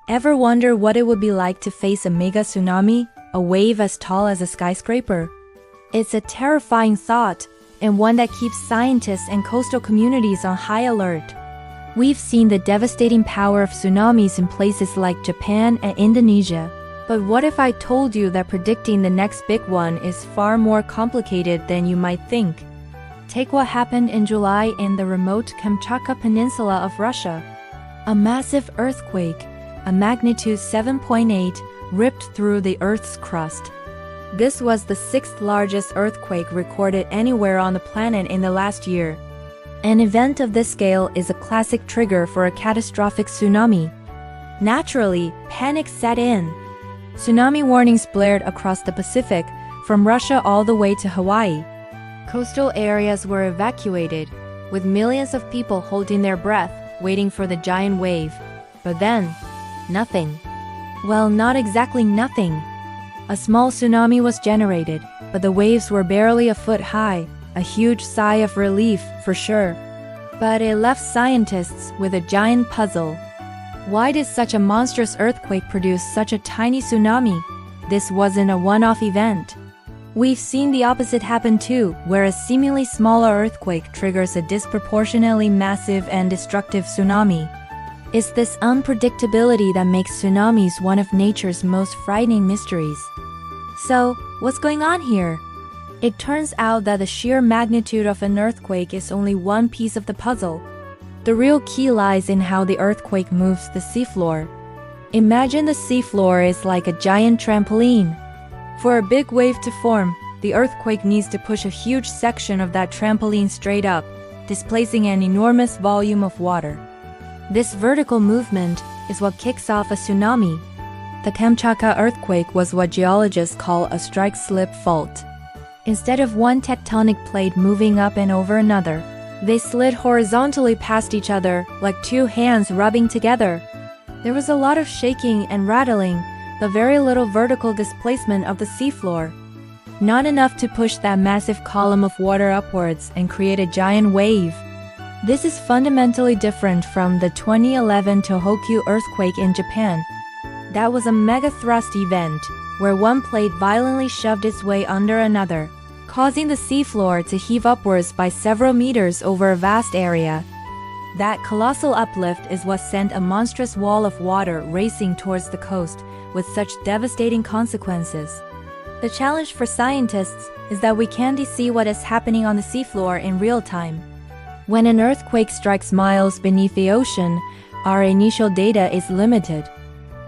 Ever wonder what it would be like to face a mega tsunami, a wave as tall as a skyscraper? It's a terrifying thought, and one that keeps scientists and coastal communities on high alert. We've seen the devastating power of tsunamis in places like Japan and Indonesia. But what if I told you that predicting the next big one is far more complicated than you might think? Take what happened in July in the remote Kamchatka Peninsula of Russia. A massive earthquake, a magnitude 7.8, ripped through the Earth's crust. This was the sixth largest earthquake recorded anywhere on the planet in the last year. An event of this scale is a classic trigger for a catastrophic tsunami. Naturally, panic set in. Tsunami warnings blared across the Pacific, from Russia all the way to Hawaii. Coastal areas were evacuated, with millions of people holding their breath, waiting for the giant wave. But then, nothing. Well, not exactly nothing. A small tsunami was generated, but the waves were barely a foot high, a huge sigh of relief for sure. But it left scientists with a giant puzzle. Why did such a monstrous earthquake produce such a tiny tsunami? This wasn't a one-off event. We've seen the opposite happen too, where a seemingly smaller earthquake triggers a disproportionately massive and destructive tsunami. It's this unpredictability that makes tsunamis one of nature's most frightening mysteries. So, what's going on here? It turns out that the sheer magnitude of an earthquake is only one piece of the puzzle. The real key lies in how the earthquake moves the seafloor. Imagine the seafloor is like a giant trampoline. For a big wave to form, the earthquake needs to push a huge section of that trampoline straight up, displacing an enormous volume of water. This vertical movement is what kicks off a tsunami. The Kamchatka earthquake was what geologists call a strike-slip fault. Instead of one tectonic plate moving up and over another, they slid horizontally past each other like two hands rubbing together. There was a lot of shaking and rattling, but very little vertical displacement of the seafloor. Not enough to push that massive column of water upwards and create a giant wave. This is fundamentally different from the 2011 Tohoku earthquake in Japan. That was a mega-thrust event, where one plate violently shoved its way under another, causing the seafloor to heave upwards by several meters over a vast area. That colossal uplift is what sent a monstrous wall of water racing towards the coast, with such devastating consequences. The challenge for scientists is that we can't see what is happening on the seafloor in real time. When an earthquake strikes miles beneath the ocean, our initial data is limited.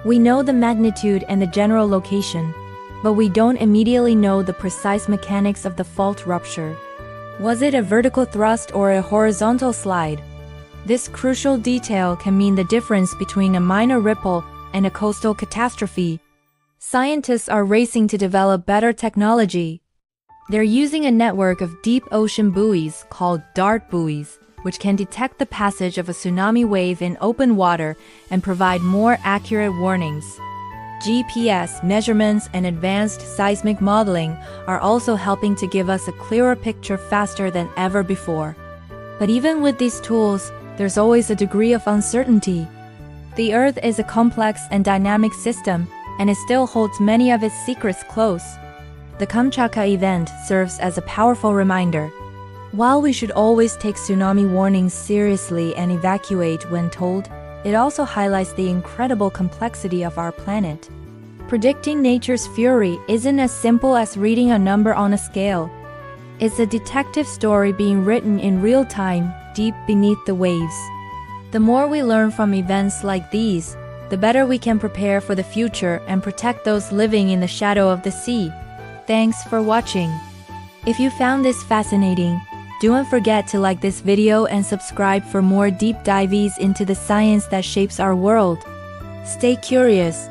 We know the magnitude and the general location, but we don't immediately know the precise mechanics of the fault rupture. Was it a vertical thrust or a horizontal slide? This crucial detail can mean the difference between a minor ripple and a coastal catastrophe. Scientists are racing to develop better technology. They're using a network of deep ocean buoys called dart buoys, which can detect the passage of a tsunami wave in open water and provide more accurate warnings. GPS measurements and advanced seismic modeling are also helping to give us a clearer picture faster than ever before. But even with these tools, there's always a degree of uncertainty. The Earth is a complex and dynamic system, and it still holds many of its secrets close. The Kamchatka event serves as a powerful reminder. While we should always take tsunami warnings seriously and evacuate when told, it also highlights the incredible complexity of our planet. Predicting nature's fury isn't as simple as reading a number on a scale. It's a detective story being written in real time, deep beneath the waves. The more we learn from events like these, the better we can prepare for the future and protect those living in the shadow of the sea. Thanks for watching. If you found this fascinating, don't forget to like this video and subscribe for more deep dives into the science that shapes our world. Stay curious,